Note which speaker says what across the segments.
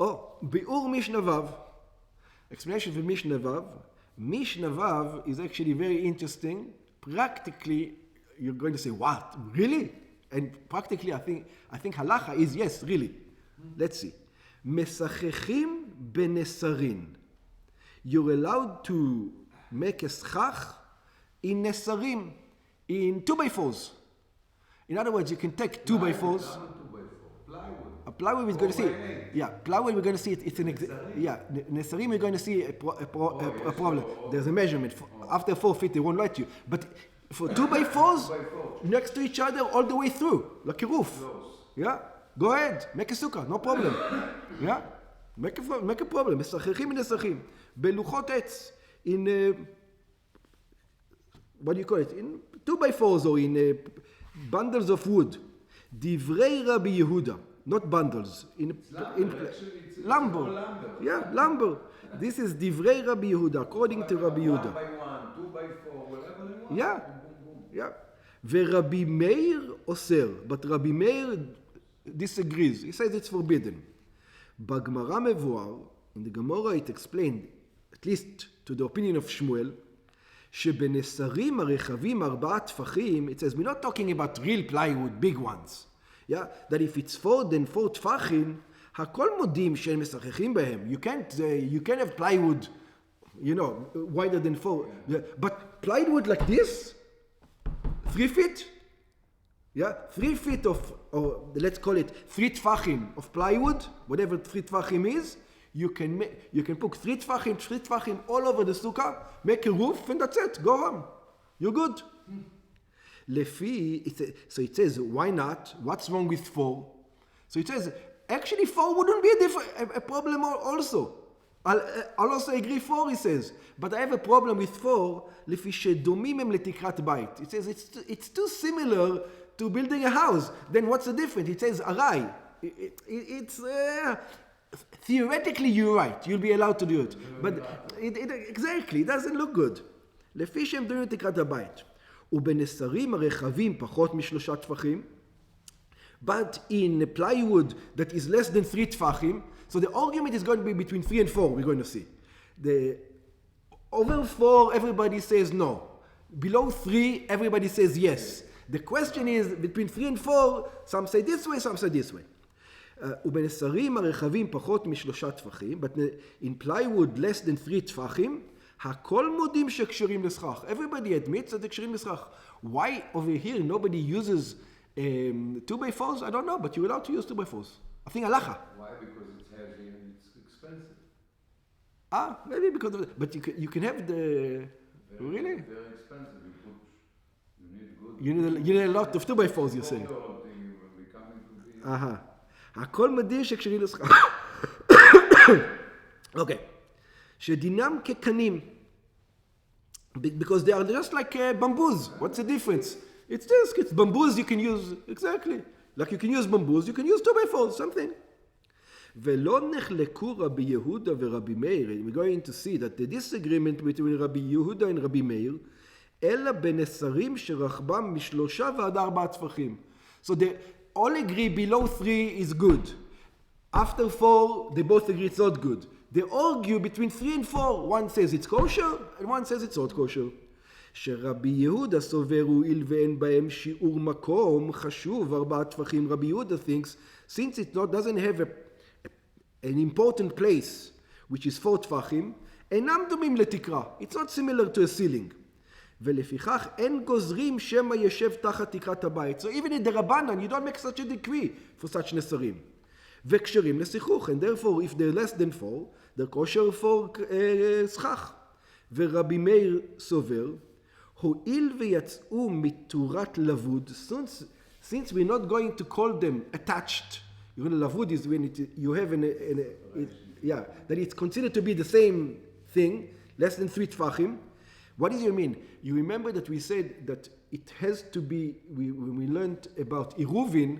Speaker 1: Oh, Bi'ur Mishnah Vav. Explanation for Mishnah Vav. Mishnah Vav is actually very interesting. Practically, you're going to say, what? Really? And practically, I think halacha is yes, really. Let's see. Mesachechim benesarin. You're allowed to make a schach in nesarim, in 2x4s. In other words, you can take 2x4s. A plywood is going to see it. Yeah, plywood we're going to see it. It's an nesarim you're going to see a problem. There's a measurement. After 4 feet they won't let you. But for 2x4s next to each other all the way through, like a roof. Yeah, go ahead, make a sukkah, no problem. Yeah, make a problem. Mesachechim nesachim beluchot etz in what do you call it? In 2x4s or in bundles of wood. Divrei Rabbi Yehuda. Not bundles. In lumber. Yeah, lumber. This is Divrei Rabbi Yehuda, according to Rabbi Yehuda.
Speaker 2: 1 by 1, 2 by 4, whatever you want.
Speaker 1: Yeah, yeah. Rabbi Meir Oser, but Rabbi Meir disagrees. He says it's forbidden. B'Gemara Mevuar, in the Gemara it explained, at least to the opinion of Shmuel, שבנסרים הרחבים 4 טפחים, it says we're not talking about real plywood, big ones. Yeah, that if it's 4 then 4 טפחים, הכל מודים שהם משחקים בהם. You can't have plywood, wider than 4. Yeah. But plywood like this, 3 feet, 3 feet or let's call it 3 טפחים of plywood, whatever 3 טפחים is, you can put 3 טפחים all over the sukkah, make a roof, and that's it. Go home. You're good. So it says, why not? What's wrong with 4? So it says, actually 4 wouldn't be a problem also. I'll also agree 4, he says. But I have a problem with 4, לפי שדומים הם לתקרת בית. It says, it's too similar to building a house. Then what's the difference? It says, arai. It's... theoretically you're right, you'll be allowed to do it, but it doesn't look good. לפי שהם דומים לתקרת הבית. ובנסרים הרחבים פחות מ3 טפחים, but in plywood that is less than 3 טפחים, so the argument is going to be between 3 and 4, we're going to see. Over 4 everybody says no, below 3 everybody says yes. The question is between 3 and 4, some say this way, some say this way. ובנסרים הרחבים פחות מ3 טפחים, but in plywood less than 3 טפחים, הכל מודים שקשרים לסכך. Everybody admits that they're קשרים לסכך. Why over here nobody uses 2x4s? I don't know, but you're allowed to use 2x4s. I think halacha.
Speaker 2: Why? Because it's heavy and it's expensive.
Speaker 1: Maybe because of it. But you can have the... Really?
Speaker 2: Very expensive. You need
Speaker 1: You need a lot of 2x4s, you're saying. הכל מדיר שקשרים לסכך. Okay. שדינם כקנים. Because they are just like bamboos. What's the difference? It's bamboos you can use, exactly. Like you can use bamboos, you can use 2x4, something. ולא נחלקו רבי יהודה ורבי מאיר. We're going to see that the disagreement between רבי יהודה and רבי מאיר, אלא בנסרים שרחבם מ3 ועד 4 טפחים. So they all agree below 3 is good. After 4, they both agree it's not good. They argue between 3 and 4. One says it's kosher, and one says it's not kosher. שרבי יהודה סובר הואיל ואין בהם שיעור מקום חשוב 4 טפחים. רבי יהודה thinks, since it doesn't have an important place, which is 4 טפחים, אינם דומים לתקרה. It's not similar to a ceiling. ולפיכך אין גוזרים שמא ישב תחת תקרת הבית. So even in the Rabbanan, you don't make such a decree for such נסרים. וקשרים לשיחוך, and therefore if they're less than 4, they're kosher for סכך. ורבי מאיר סובר, הואיל ויצאו מתורת לבוד, since we're not going to call them attached, לבוד is when you have that it's considered to be the same thing, less than 3 טפחים. What does it mean? You remember that we said that it has to be, when we learned about Iruvin,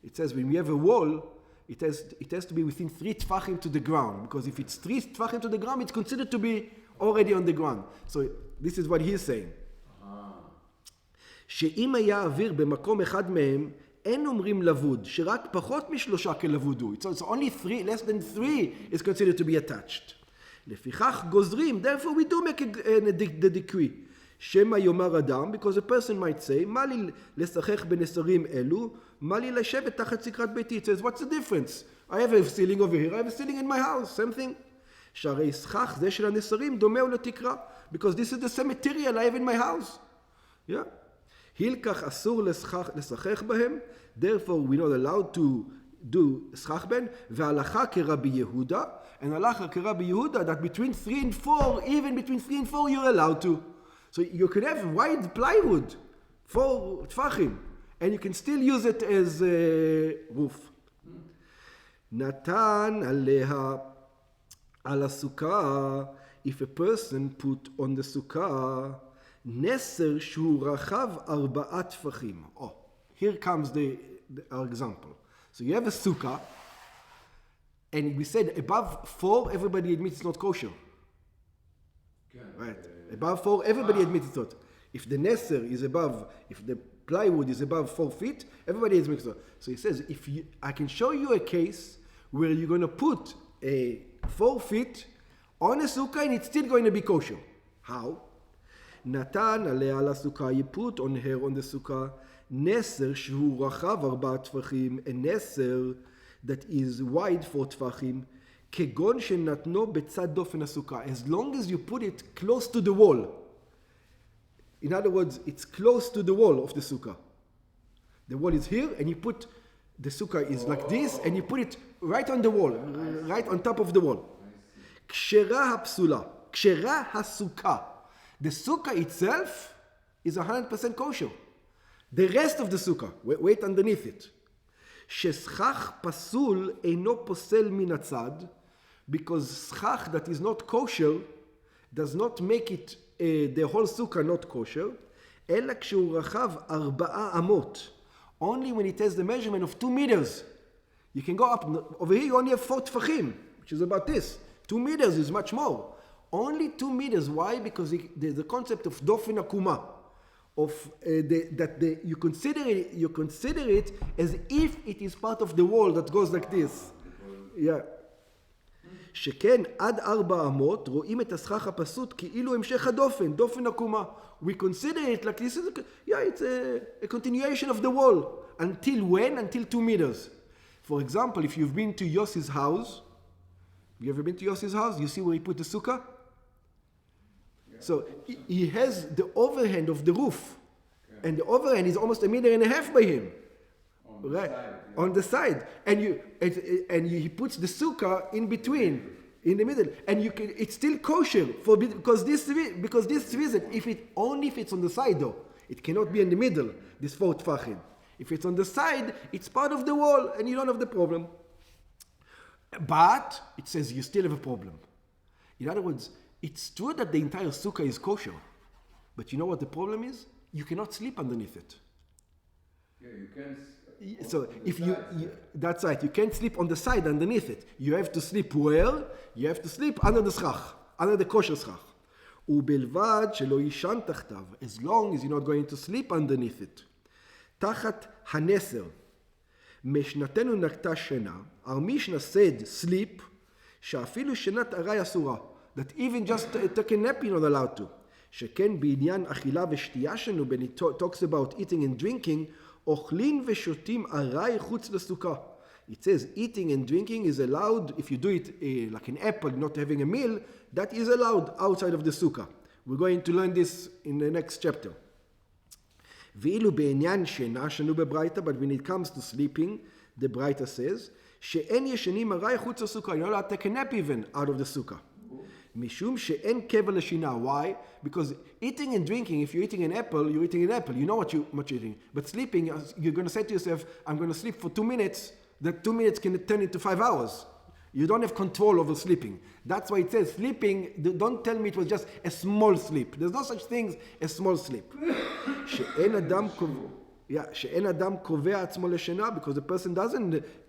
Speaker 1: it says when we have a wall, it has to be within 3 טפחים to the ground, because if it's 3 טפחים to the ground, it's considered to be already on the ground. So this is what he's saying. שאם היה אוויר במקום אחד מהם, אין אומרים לבוד, שרק פחות משלושה כלבוד הוא. So it's only three, less than three is considered to be attached. לפיכך גוזרים, therefore we do make the decree. שמא יאמר אדם, because a person might say, מה לי לשחק בנסרים אלו, מה לי לשבת תחת סקרת ביתי? It says, what's the difference? I have a ceiling over here, I have a ceiling in my house, same thing. שהרי סכך זה של הנסרים דומה הוא לתקרה, because this is the same material I have in my house. Yeah. הילקח אסור לשחק בהם, therefore we're not allowed to do סכך בהם, והלכה כרבי יהודה, and הלכה כרבי יהודה, that between 3 and 4, even between 3 and 4 you're allowed to. So you can have wide plywood, 4 טפחים, and you can still use it as a roof. נתן עליה, על הסוכה, if a person put on the sukkah, נסר שהוא רחב 4 טפחים. Oh, here comes our example. So you have a sukkah, and we said above 4, everybody admits it's not kosher. Right? Above 4, everybody admits it's not. If the neser is above, if the plywood is above 4 feet, everybody admits it. So he says, I can show you a case where you're going to put a 4 feet on a sukkah and it's still going to be kosher. How? נתן עליה על הסוכה, you put on her on the sukkah, נסר שהוא רחב 4 טפחים, a נסר that is wide 4 טפחים, כגון שנתנו בצד דופן הסוכה, as long as you put it close to the wall. In other words, it's close to the wall of the sukkah. The wall is here, and you put, the sukkah is like this, and you put it right on the wall, right on top of the wall. כשרה הפסולה, כשרה הסוכה. The sukkah itself is 100% kosher. The rest of the sukkah, wait underneath it. שסכך פסול אינו פוסל מן הצד, because סכך that is not kosher does not make it the whole sukkah not kosher, אלא כשהוא רחב 4 אמות. Only when it has the measurement of 2 meters. You can go up, over here you only have 4 טפחים, which is about this. 2 meters is much more. Only 2 meters. Why? Because the concept of דופן עקומה, you consider it as if it is part of the wall that goes like this. Yeah. שכן עד 4 אמות רואים את הסכך הפסות כאילו המשך הדופן, דופן עקומה. We consider it like this is it's a continuation of the wall. Until when? Until 2 meters. For example, if you've been to Yossi's house, you ever been to Yossi's house? You see where he put the sukkah? So he has the overhand of the roof, and the overhand is almost 1.5 meters by him, right? On the side, and he puts the sukkah in between, in the middle, and it's still kosher because this reason. If it's on the side though, it cannot be in the middle. This 4 tfachim. If it's on the side, it's part of the wall, and you don't have the problem. But it says you still have a problem. In other words, it's true that the entire sukkah is kosher, but you know what the problem is? You cannot sleep underneath it.
Speaker 2: Yeah, you can.
Speaker 1: So if you that's right, you can't sleep on the side underneath it. You have to sleep where? You have to sleep under the schach, under the kosher schach. ובלבד שלא יישן תחתיו, as long as you're not going to sleep underneath it. תחת הנסר, משנתנו נקטה שינה, our Mishnah said sleep, שאפילו שינת ארעי אסורה. That even just take a nap you're not allowed to. שכן בעניין אכילה ושתייה שלנו, when it talks about eating and drinking, אוכלים ושותים ארעי חוץ לסוכה. It says eating and drinking is allowed, if you do it like an apple, not having a meal, that is allowed outside of the sukkah. We're going to learn this in the next chapter. ואילו בעניין שינה שלנו בברייתא, but when it comes to sleeping, the ברייתא says, שאין ישנים ארעי חוץ לסוכה. You're not allowed to take a nap even out of the sukkah. משום שאין קבע לשינה. Why? Because eating and drinking, if you're eating an apple, you're eating an apple. You know what you're eating. But sleeping, you're going to say to yourself, I'm going to sleep for 2 minutes. That 2 minutes can turn into 5 hours. You don't have control over sleeping. That's why it says sleeping, don't tell me it was just a small sleep. There's no such thing as small sleep. שאין אדם קובע עצמו לשינה, because the person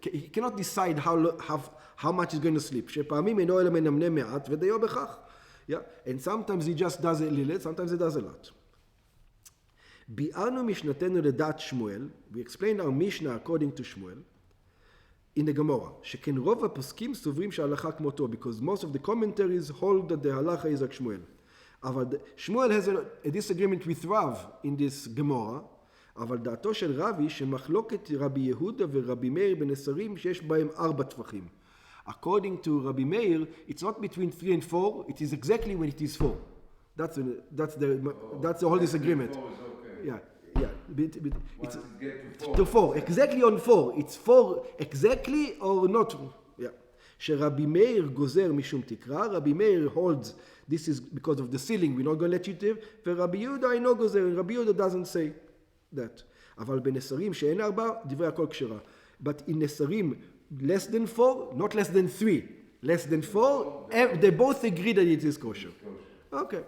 Speaker 1: he cannot decide how much he's going to sleep. שפעמים אינו אלא מנמנה מעט ודיו בכך. Yeah? And sometimes he just does a little, sometimes he does a lot. ביארנו משנתנו לדעת שמואל, we explained our Mishnah according to Shmuel, in the Gemara, שכן רוב הפוסקים סוברים שההלכה כמותו, because most of the commentaries hold that the halacha is like Shmuel. אבל Shmuel has a disagreement with Rav in this Gemara, אבל דעתו של רבי שמחלוקת רבי יהודה ורבי מאיר בנסרים שיש בהם 4 טפחים. According to Rabbi Meir, it's not between 3 and 4, it is exactly when it is 4. That's the whole disagreement. Yeah. It's to 4, exactly on 4. It's 4 exactly or not. Yeah. שרבי מאיר גוזר משום תקרא, רבי מאיר holds, this is because of the ceiling, we're not going to let you do, ורבי יהודה אינו גוזר, רבי יהודה doesn't say that. אבל בנסרים שאין 4, דברי הכל כשרה. But in נסרים less than 4, not less than 3, less than 4, they both agree that it is kosher. Okay.